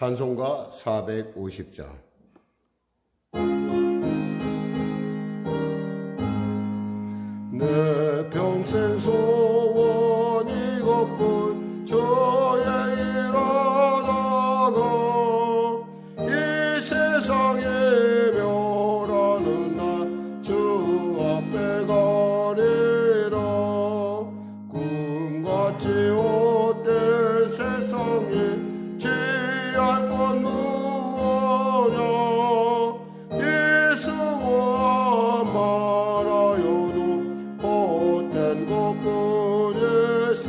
찬송가 450장. 내 평생 소원 이것뿐 주의 일하다가 이 세상에 멸하는 날 주 앞에 가리라. 꿈같이 헛된 세상에 취할 건 무엇냐. 예수와 말하여도 헛된 것뿐일세.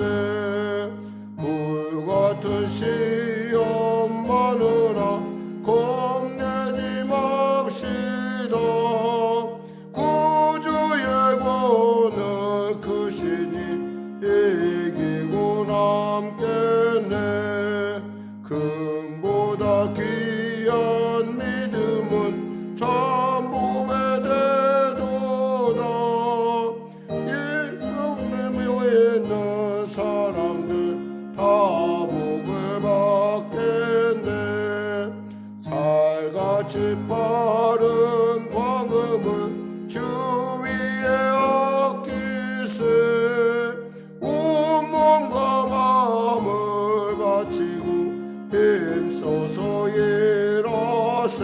불같은 시험 많으나 겁내지 맙시다. 구주의 권능 크시니 이기고 남겠네. 금보다 귀한 믿음은 전부 배대도다. 이 묘에 있는 사람들 다 복을 받겠네. 살같이 빠른 광음을 주 위에 아끼세. 온몸과 마음을 바치고 힘써서 일하세.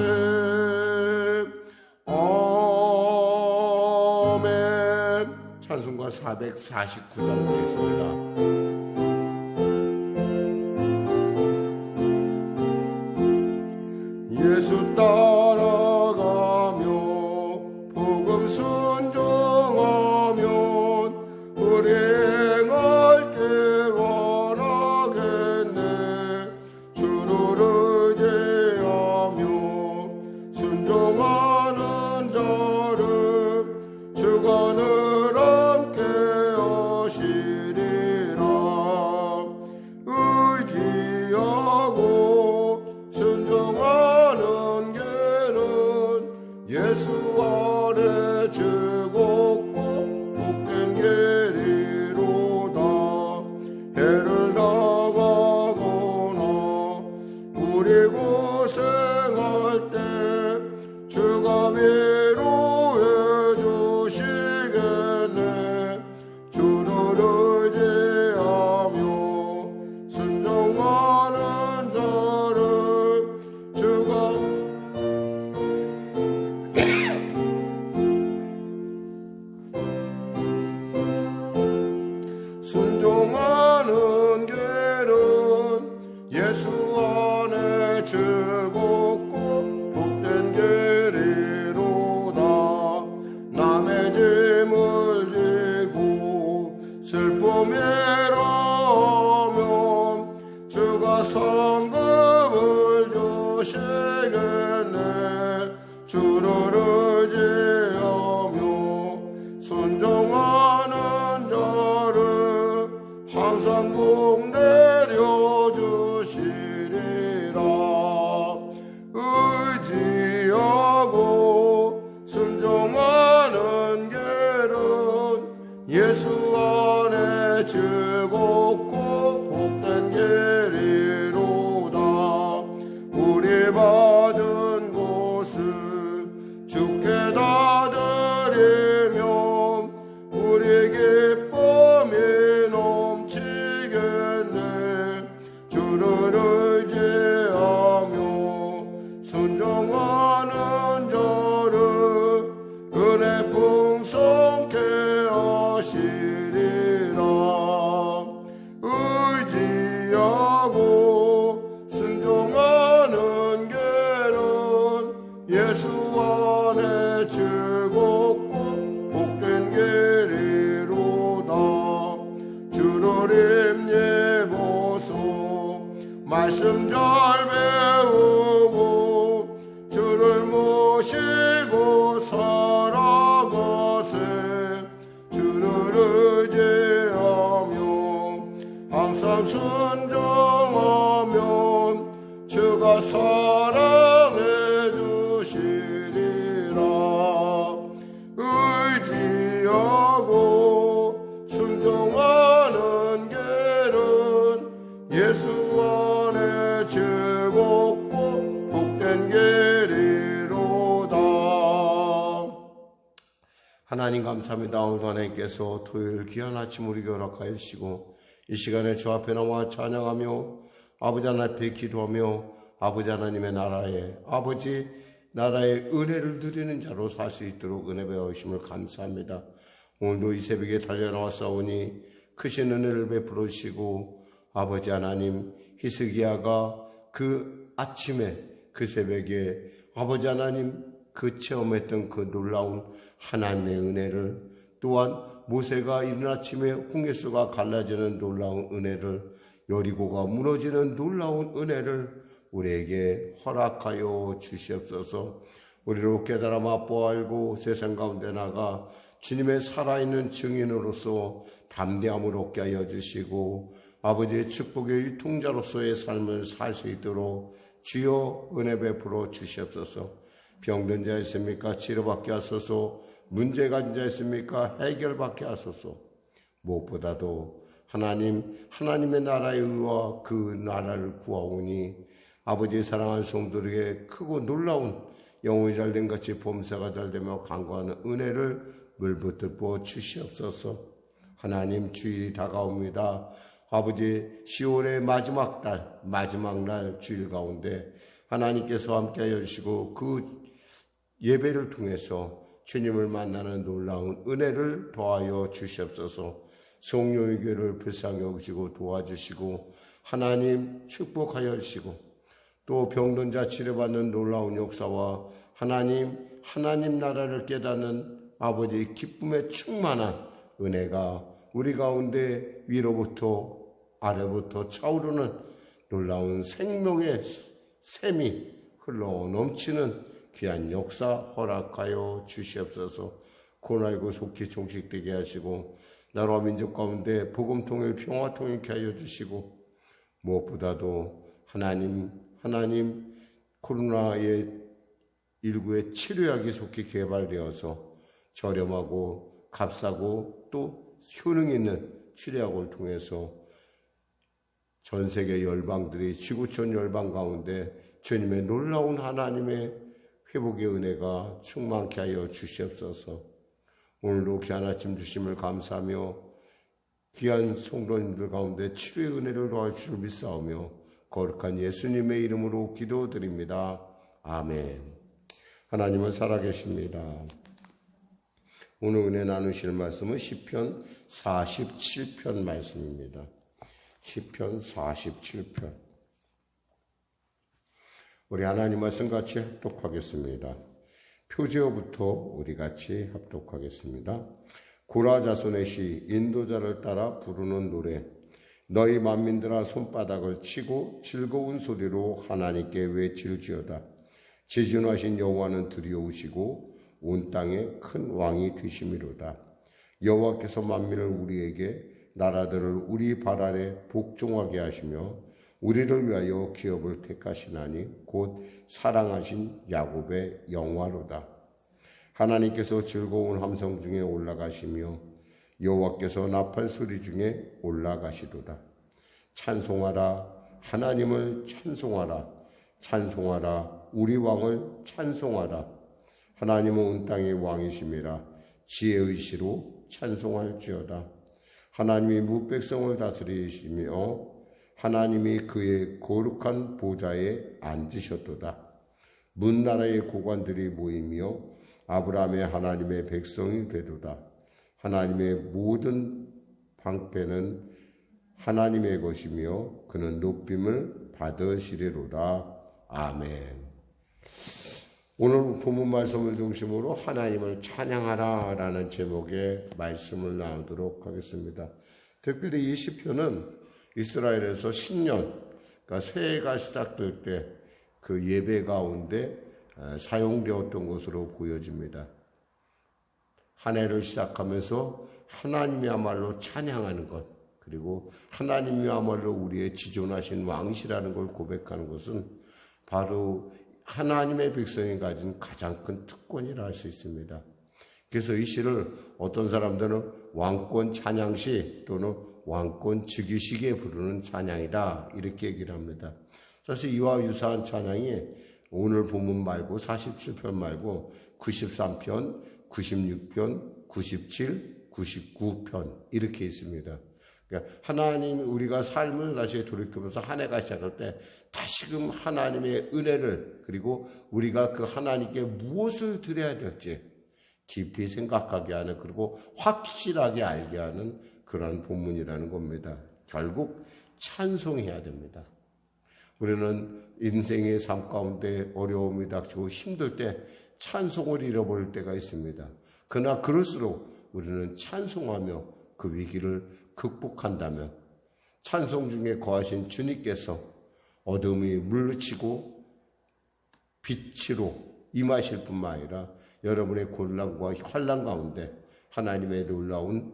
아멘. 찬송가 449장 되겠습니다. 예수 따라가며 복음 순종하면 우리 행할 길 원하겠네. 주를 의지하며 순종하는 자를 주가 늘 함께 하시리라. 의지하고 순종하는 길은 예수 안에 즐겁고 복된 길이로다. 해를 당하거나 우리 고생할 때 주가 위로해 주시겠네. 주를 의지하며 순종하는 자를 주가 순종하는 길은 예수 안에 즐겁고 복된 길이로다. 남의 짐을 지고 슬픔이라면 주가 상급을 주시겠네. 주를 의지하며 순종하는 자를 항상 복 내려주시리라. 의지하고 순종하는 길은 예수 안에 즐겁고 복된 길이로다. 우리 받은 것을 주께 다 드리면 우리 기쁨이 넘치겠네. 주를 의지하며 순종하는 자를 은혜 풍성케 하시리라. 의지하고 순종하는 길은 예수 안에 즐겁고 복된 길이로다. 주를 힘입어서 말씀 잘 배우고 주를 모시고 살아가 하나님 감사합니다. 오늘도 하나님께서 토요일 귀한 아침 우리에게 허락하여 주시고 이 시간에 주 앞에 나와 찬양하며 아버지 하나님 앞에 기도하며 아버지 하나님의 아버지 나라의 은혜를 누리는 자로 살 수 있도록 은혜 배우심을 감사합니다. 오늘도 이 새벽에 달려나왔사오니 크신 은혜를 베풀어 주시고 아버지 하나님 히스기야가 그 아침에 그 새벽에 아버지 하나님 그 체험했던 그 놀라운 하나님의 은혜를 또한 모세가 이른 아침에 홍해수가 갈라지는 놀라운 은혜를 여리고가 무너지는 놀라운 은혜를 우리에게 허락하여 주시옵소서. 우리로 깨달아 맛보아 알고 세상 가운데 나가 주님의 살아있는 증인으로서 담대함을 얻게 하여 주시고 아버지의 축복의 유통자로서의 삶을 살 수 있도록 주여 은혜 베풀어 주시옵소서. 병든 자 있습니까? 치료받게 하소서. 문제가 가진 자 있습니까? 해결받게 하소서. 무엇보다도 하나님의 나라의 의와 그 나라를 구하오니 아버지의 사랑하는 성도들에게 크고 놀라운 영혼이 잘된 같이 범사가 잘되며 간구하는 은혜를 물붓듯 부어 주시옵소서. 하나님 주일이 다가옵니다. 아버지 10월의 마지막 날 주일 가운데 하나님께서 함께하여 주시고 그 예배를 통해서 주님을 만나는 놀라운 은혜를 더하여 주시옵소서. 성령의 교회를 불쌍히 여기시고 도와주시고 하나님 축복하여 주시고 또 병든 자 치료받는 놀라운 역사와 하나님 나라를 깨닫는 아버지의 기쁨에 충만한 은혜가 우리 가운데 위로부터 아래부터 차오르는 놀라운 생명의 샘이 흘러 넘치는 귀한 역사 허락하여 주시옵소서. 코로나19 속히 종식되게 하시고 나라와 민족 가운데 복음 통일 평화 통일케 하여 주시고 무엇보다도 하나님 코로나19의 치료약이 속히 개발되어서 저렴하고 값싸고 또 효능 있는 치료약을 통해서 전 세계 열방들이 지구촌 열방 가운데 주님의 놀라운 하나님의 회복의 은혜가 충만케 하여 주시옵소서. 오늘도 귀한 아침 주심을 감사하며 귀한 성도님들 가운데 치료의 은혜를 도와주실 믿사오며 거룩한 예수님의 이름으로 기도드립니다. 아멘. 하나님은 살아계십니다. 오늘 은혜 나누실 말씀은 시편 47편 말씀입니다. 시편 47편. 우리 하나님 말씀 같이 합독하겠습니다. 표제어부터 우리 같이 합독하겠습니다. 고라 자손의 시 인도자를 따라 부르는 노래. 너희 만민들아 손바닥을 치고 즐거운 소리로 하나님께 외칠지어다. 지존하신 여호와는 두려우시고 온 땅에 큰 왕이 되심이로다. 여호와께서 만민을 우리에게 나라들을 우리 발 아래 복종하게 하시며 우리를 위하여 기업을 택하시나니 곧 사랑하신 야곱의 영화로다. 하나님께서 즐거운 함성 중에 올라가시며 여호와께서 나팔 소리 중에 올라가시도다. 찬송하라, 하나님을 찬송하라. 찬송하라, 우리 왕을 찬송하라. 하나님은 온 땅의 왕이심이라. 지혜의 시로 찬송할지어다. 하나님이 무백성을 다스리시며 하나님이 그의 거룩한 보좌에 앉으셨도다. 문나라의 고관들이 모이며 아브라함의 하나님의 백성이 되도다. 하나님의 모든 방패는 하나님의 것이며 그는 높임을 받으시리로다. 아멘. 오늘 본문 말씀을 중심으로 하나님을 찬양하라 라는 제목의 말씀을 나누도록 하겠습니다. 특별히 이 시편은 이스라엘에서 신년, 그러니까 새해가 시작될 때 그 예배 가운데 사용되었던 것으로 보여집니다. 한 해를 시작하면서 하나님이야말로 찬양하는 것, 그리고 하나님이야말로 우리의 지존하신 왕이시라는 걸 고백하는 것은 바로 하나님의 백성이 가진 가장 큰 특권이라 할 수 있습니다. 그래서 이 시를 어떤 사람들은 왕권 찬양시 또는 왕권 즉위식에 부르는 찬양이다 이렇게 얘기를 합니다. 사실 이와 유사한 찬양이 오늘 본문 말고 47편 말고 93편, 96편, 97, 99편 이렇게 있습니다. 그러니까 하나님 우리가 삶을 다시 돌이켜보면서 한 해가 시작할 때 다시금 하나님의 은혜를 그리고 우리가 그 하나님께 무엇을 드려야 될지 깊이 생각하게 하는 그리고 확실하게 알게 하는 그런 본문이라는 겁니다. 결국 찬송해야 됩니다. 우리는 인생의 삶 가운데 어려움이 닥치고 힘들 때 찬송을 잃어버릴 때가 있습니다. 그러나 그럴수록 우리는 찬송하며 그 위기를 극복한다면 찬송 중에 거하신 주님께서 어둠이 물리치고 빛으로 임하실 뿐만 아니라 여러분의 곤란과 환난 가운데 하나님의 놀라운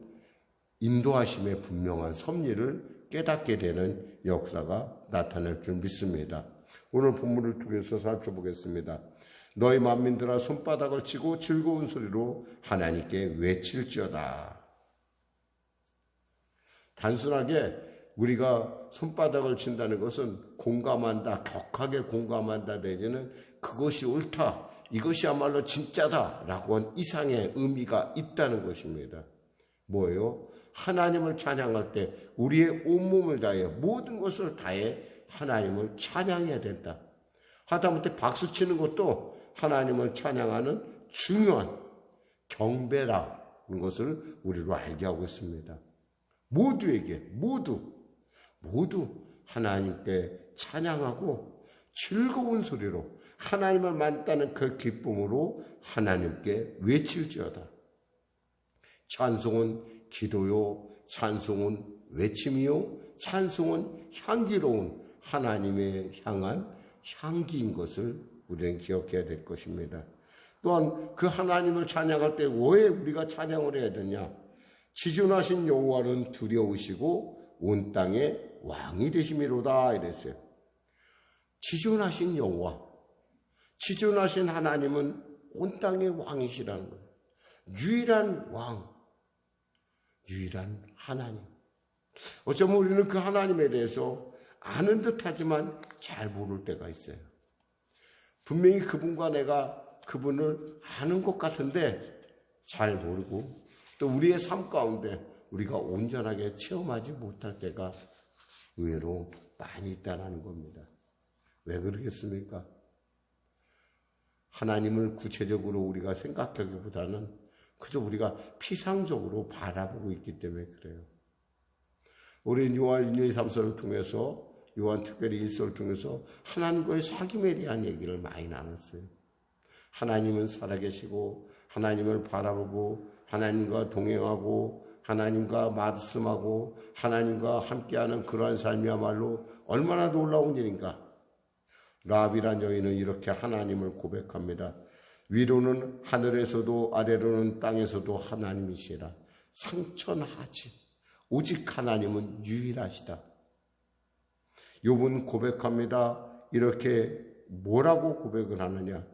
인도하심의 분명한 섭리를 깨닫게 되는 역사가 나타날 줄 믿습니다. 오늘 본문을 통해서 살펴보겠습니다. 너희 만민들아 손바닥을 치고 즐거운 소리로 하나님께 외칠지어다. 단순하게 우리가 손바닥을 친다는 것은 공감한다, 격하게 공감한다 내지는 그것이 옳다, 이것이야말로 진짜다 라고 한 이상의 의미가 있다는 것입니다. 뭐예요? 하나님을 찬양할 때 우리의 온몸을 다해 모든 것을 다해 하나님을 찬양해야 된다. 하다못해 박수치는 것도 하나님을 찬양하는 중요한 경배라는 것을 우리로 알게 하고 있습니다. 모두에게 모두 하나님께 찬양하고 즐거운 소리로 하나님을 만나는 그 기쁨으로 하나님께 외칠지어다. 찬송은 기도요, 찬송은 외침이요, 찬송은 향기로운 하나님의 향한 향기인 것을 우리는 기억해야 될 것입니다. 또한 그 하나님을 찬양할 때 왜 우리가 찬양을 해야 되냐? 지존하신 여호와는 두려우시고 온 땅의 왕이 되심이로다 이랬어요. 지존하신 여호와, 지존하신 하나님은 온 땅의 왕이시라는 거예요. 유일한 왕, 유일한 하나님. 어쩌면 우리는 그 하나님에 대해서 아는 듯하지만 잘 모를 때가 있어요. 분명히 그분과 내가 그분을 아는 것 같은데 잘 모르고 또 우리의 삶 가운데 우리가 온전하게 체험하지 못할 때가 의외로 많이 있다는 겁니다. 왜 그러겠습니까? 하나님을 구체적으로 우리가 생각하기보다는 그저 우리가 피상적으로 바라보고 있기 때문에 그래요. 우리 요한 1, 2, 3서를 통해서 요한 특별히 1서를 통해서 하나님과의 사귐에 대한 얘기를 많이 나눴어요. 하나님은 살아계시고 하나님을 바라보고 하나님과 동행하고 하나님과 말씀하고 하나님과 함께하는 그러한 삶이야말로 얼마나 놀라운 일인가. 라합이란 여인은 이렇게 하나님을 고백합니다. 위로는 하늘에서도 아래로는 땅에서도 하나님이시라. 상천하지 오직 하나님은 유일하시다. 욥은 고백합니다. 이렇게 뭐라고 고백을 하느냐?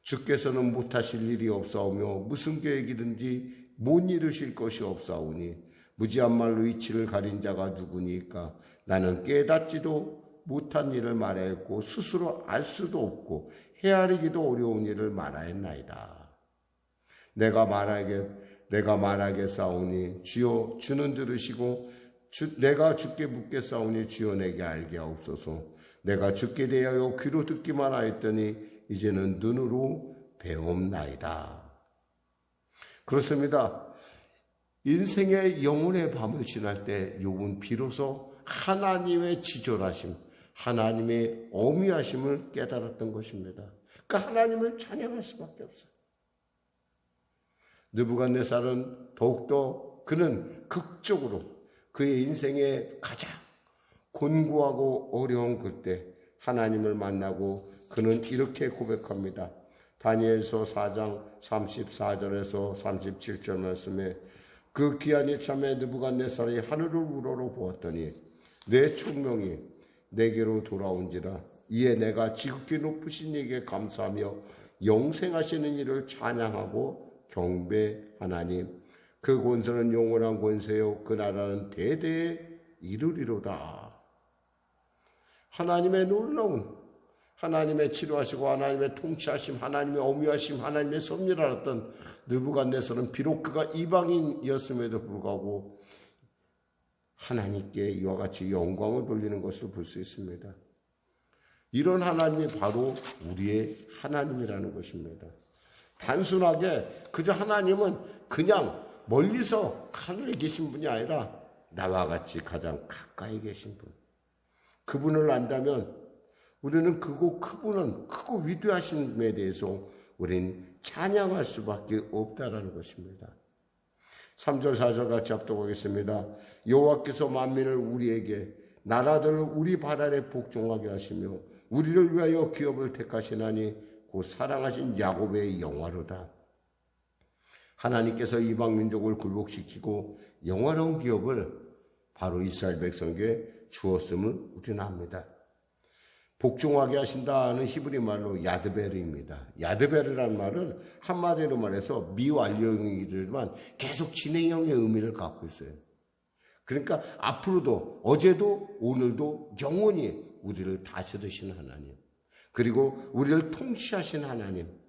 주께서는 못하실 일이 없사오며 무슨 계획이든지 못 이루실 것이 없사오니 무지한 말로 이치를 가린 자가 누구니까? 나는 깨닫지도 못한 일을 말하였고 스스로 알 수도 없고 헤아리기도 어려운 일을 말하였나이다. 내가 말하겠사오니 주여 주는 들으시고 내가 주께 묻겠사오니 주여 내게 알게 하옵소서. 내가 주께 대하여 귀로 듣기만 하였더니 이제는 눈으로 배움나이다. 그렇습니다. 인생의 영혼의 밤을 지날 때 욥은 비로소 하나님의 지존하심, 하나님의 어미하심을 깨달았던 것입니다. 그러니까 하나님을 찬양할 수밖에 없어요. 느부갓네살은 더욱더 그는 극적으로 그의 인생의 가장 곤고하고 어려운 그때 하나님을 만나고 그는 이렇게 고백합니다. 다니엘서 4장 34절에서 37절 말씀에 그 귀한 이참에 느부갓네살이 하늘을 우러러 보았더니 내 총명이 내게로 돌아온지라. 이에 내가 지극히 높으신 이에게 감사하며 영생하시는 이를 찬양하고 경배하나니 그 권세는 영원한 권세요 그 나라는 대대에 이르리로다. 하나님의 놀라운 하나님의 치료하시고 하나님의 통치하심, 하나님의 어미하심, 하나님의 섭리를 알았던 느부갓네살은 비록 그가 이방인이었음에도 불구하고 하나님께 이와 같이 영광을 돌리는 것을 볼 수 있습니다. 이런 하나님이 바로 우리의 하나님이라는 것입니다. 단순하게 그저 하나님은 그냥 멀리서 하늘에 계신 분이 아니라 나와 같이 가장 가까이 계신 분. 그분을 안다면 우리는 그분은 크고 위대하신 분에 대해서 우리는 찬양할 수밖에 없다라는 것입니다. 3절 4절 같이 합독하겠습니다. 여호와께서 만민을 우리에게 나라들을 우리 발 아래 복종하게 하시며 우리를 위하여 기업을 택하시나니 곧 사랑하신 야곱의 영화로다. 하나님께서 이방 민족을 굴복시키고 영화로운 기업을 바로 이스라엘 백성에게 주었음을 우리는 압니다. 복종하게 하신다는 히브리 말로 야드베르입니다. 야드베르라는 말은 한마디로 말해서 미완료형이지만 계속 진행형의 의미를 갖고 있어요. 그러니까 앞으로도 어제도 오늘도 영원히 우리를 다스리신 하나님, 그리고 우리를 통치하신 하나님,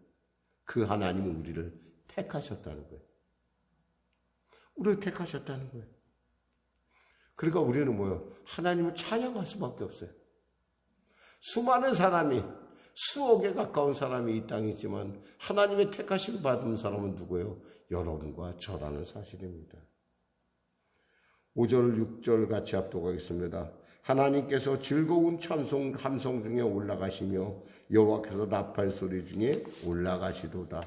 그 하나님은 우리를 택하셨다는 거예요. 우리를 택하셨다는 거예요. 그러니까 우리는 뭐예요? 하나님을 찬양할 수밖에 없어요. 수많은 사람이, 수억에 가까운 사람이 이 땅에 있지만 하나님의 택하심 받은 사람은 누구예요? 여러분과 저라는 사실입니다. 5절 6절 같이 합독하겠습니다. 하나님께서 즐거운 찬송 함성 중에 올라가시며 여호와께서 나팔 소리 중에 올라가시도다.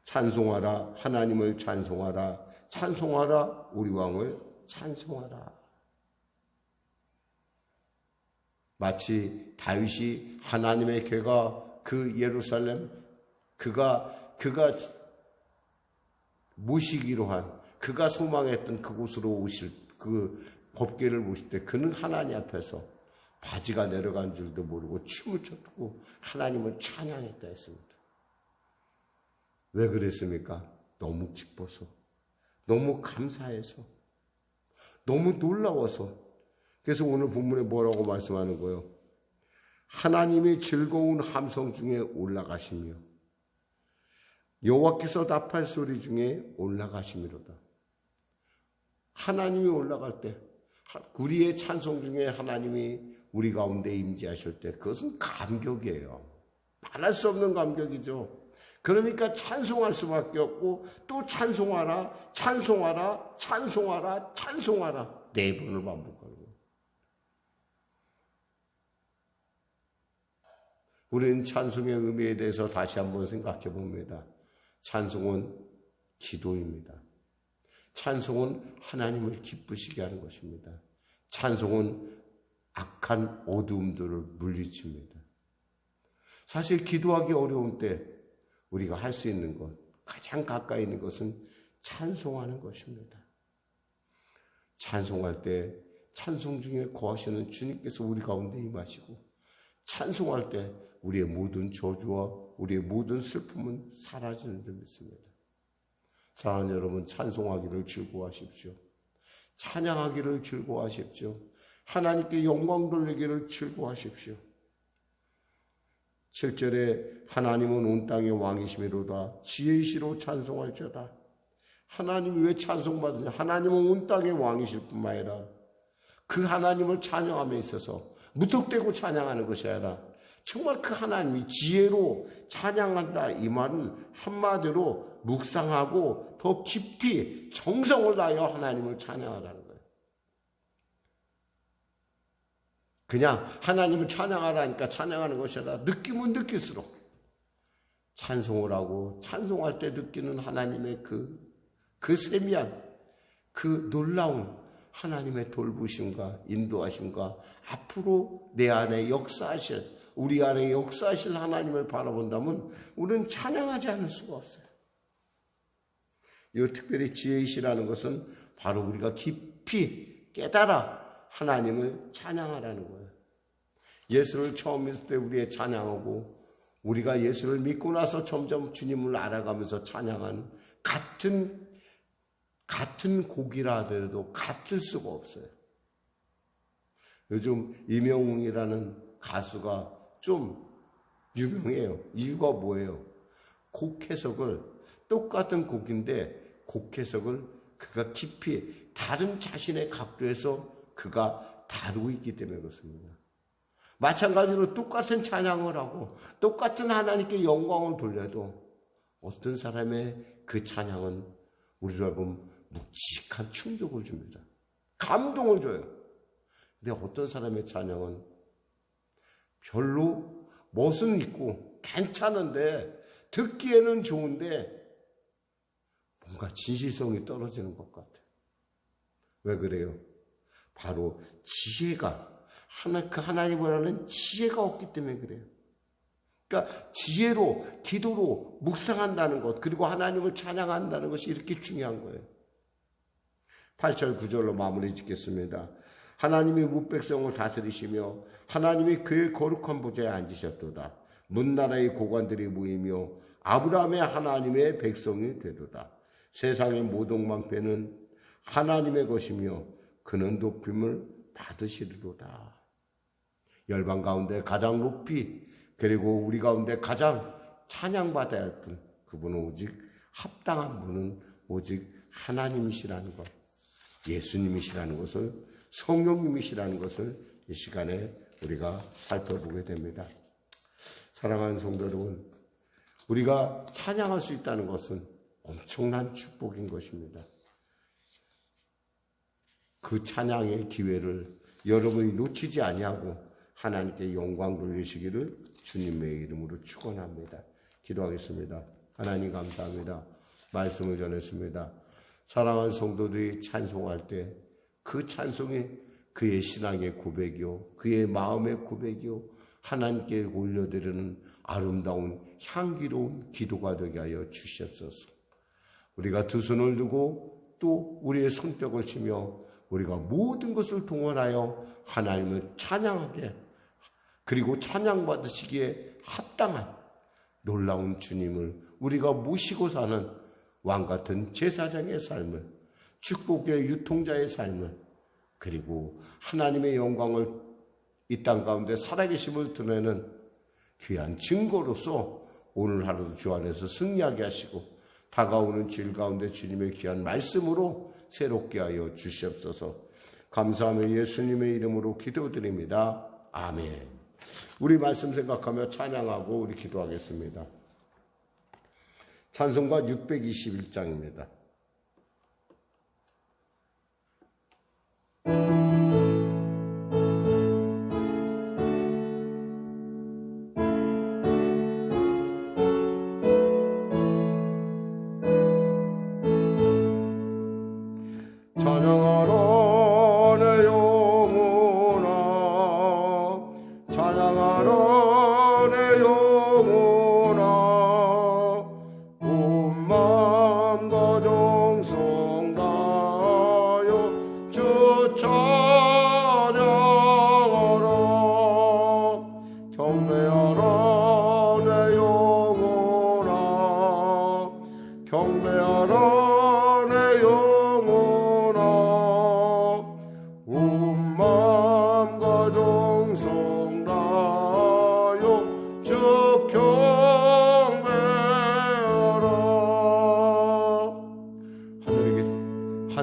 찬송하라, 하나님을 찬송하라, 찬송하라, 우리 왕을 찬송하라. 마치 다윗이 하나님의 궤가 그 예루살렘, 그가 모시기로 한, 그가 소망했던 그곳으로 오실 그 법궤를 모실 때 그는 하나님 앞에서 바지가 내려간 줄도 모르고 춤을 췄고 하나님을 찬양했다 했습니다. 왜 그랬습니까? 너무 기뻐서, 너무 감사해서, 너무 놀라워서. 그래서 오늘 본문에 뭐라고 말씀하는 거예요? 하나님의 즐거운 함성 중에 올라가시며 여호와께서 나팔 소리 중에 올라가시미로다. 하나님이 올라갈 때, 우리의 찬송 중에 하나님이 우리 가운데 임재하실 때 그것은 감격이에요. 말할 수 없는 감격이죠. 그러니까 찬송할 수밖에 없고 또 찬송하라, 찬송하라, 찬송하라, 찬송하라 4번을 반복하는 거예요. 우리는 찬송의 의미에 대해서 다시 한번 생각해 봅니다. 찬송은 기도입니다. 찬송은 하나님을 기쁘시게 하는 것입니다. 찬송은 악한 어두움들을 물리칩니다. 사실 기도하기 어려운 때 우리가 할 수 있는 것, 가장 가까이 있는 것은 찬송하는 것입니다. 찬송할 때 찬송 중에 거하시는 주님께서 우리 가운데 임하시고, 찬송할 때 우리의 모든 저주와 우리의 모든 슬픔은 사라지는 줄 믿습니다. 사랑하는 여러분, 찬송하기를 즐거워하십시오. 찬양하기를 즐거워하십시오. 하나님께 영광 돌리기를 즐거워하십시오. 7절에 하나님은 온 땅의 왕이시미로다. 지혜이시로 찬송할지어다. 하나님이 왜 찬송받으냐? 하나님은 온 땅의 왕이실 뿐만 아니라 그 하나님을 찬양함에 있어서 무턱대고 찬양하는 것이 아니라 정말 그 하나님이 지혜로 찬양한다. 이 말은 한마디로 묵상하고 더 깊이 정성을 다하여 하나님을 찬양하라는 거예요. 그냥 하나님을 찬양하라니까 찬양하는 것이 아니라 느끼면 느낄수록 찬송을 하고, 찬송할 때 느끼는 하나님의 그 세미한, 그 놀라운 하나님의 돌보심과 인도하심과 앞으로 내 안에 역사하실, 우리 안에 역사하실 하나님을 바라본다면 우리는 찬양하지 않을 수가 없어요. 이 특별히 지혜이시라는 것은 바로 우리가 깊이 깨달아 하나님을 찬양하라는 거예요. 예수를 처음 믿을 때 우리의 찬양하고, 우리가 예수를 믿고 나서 점점 주님을 알아가면서 찬양하는 같은 곡이라 하더라도 같을 수가 없어요. 요즘 이명웅이라는 가수가 좀 유명해요. 이유가 뭐예요? 곡 해석을, 똑같은 곡인데 곡 해석을 그가 깊이 다른 자신의 각도에서 그가 다루고 있기 때문에 그렇습니다. 마찬가지로 똑같은 찬양을 하고 똑같은 하나님께 영광을 돌려도 어떤 사람의 그 찬양은 우리로 하여금 묵직한 충격을 줍니다. 감동을 줘요. 근데 어떤 사람의 찬양은 별로 멋은 있고 괜찮은데 듣기에는 좋은데 뭔가 진실성이 떨어지는 것 같아요. 왜 그래요? 바로 지혜가 그 하나님을 아는 지혜가 없기 때문에 그래요. 그러니까 지혜로 기도로 묵상한다는 것, 그리고 하나님을 찬양한다는 것이 이렇게 중요한 거예요. 8절 9절로 마무리 짓겠습니다. 하나님이 뭇백성을 다스리시며 하나님이 그의 거룩한 보좌에 앉으셨도다. 문나라의 고관들이 모이며 아브라함의 하나님의 백성이 되도다. 세상의 모든 방패는 하나님의 것이며 그는 높임을 받으시리로다. 열방 가운데 가장 높이, 그리고 우리 가운데 가장 찬양받아야 할 분, 그분은 오직 합당한 분은 오직 하나님이시라는 것, 예수님이시라는 것을, 성령님이시라는 것을 이 시간에 우리가 살펴보게 됩니다. 사랑하는 성도 여러분, 우리가 찬양할 수 있다는 것은 엄청난 축복인 것입니다. 그 찬양의 기회를 여러분이 놓치지 아니하고 하나님께 영광 돌리시기를 주님의 이름으로 축원합니다. 기도하겠습니다. 하나님 감사합니다. 말씀을 전했습니다. 사랑하는 성도들이 찬송할 때 그 찬송이 그의 신앙의 고백이요, 그의 마음의 고백이요, 하나님께 올려드리는 아름다운 향기로운 기도가 되게 하여 주시옵소서. 우리가 두 손을 들고 또 우리의 손뼉을 치며 우리가 모든 것을 동원하여 하나님을 찬양하게, 그리고 찬양받으시기에 합당한 놀라운 주님을 우리가 모시고 사는 왕같은 제사장의 삶을, 축복의 유통자의 삶을, 그리고 하나님의 영광을 이 땅 가운데 살아계심을 드러내는 귀한 증거로서 오늘 하루도 주 안에서 승리하게 하시고 다가오는 주일 가운데 주님의 귀한 말씀으로 새롭게 하여 주시옵소서. 감사하며 예수님의 이름으로 기도드립니다. 아멘. 우리 말씀 생각하며 찬양하고 우리 기도하겠습니다. 찬송가 621장입니다.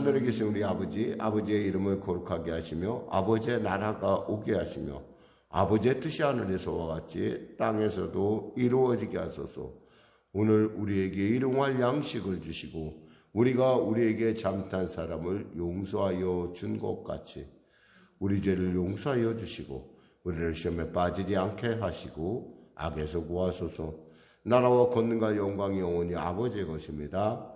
하늘에 계신 우리 아버지, 아버지의 이름을 거룩하게 하시며 아버지의 나라가 오게 하시며 아버지의 뜻이 하늘에서와 같이 땅에서도 이루어지게 하소서. 오늘 우리에게 일용할 양식을 주시고 우리가 우리에게 잘못한 사람을 용서하여 준 것 같이 우리 죄를 용서하여 주시고 우리를 시험에 빠지지 않게 하시고 악에서 구하소서. 나라와 권능과 영광이 영원히 아버지의 것입니다.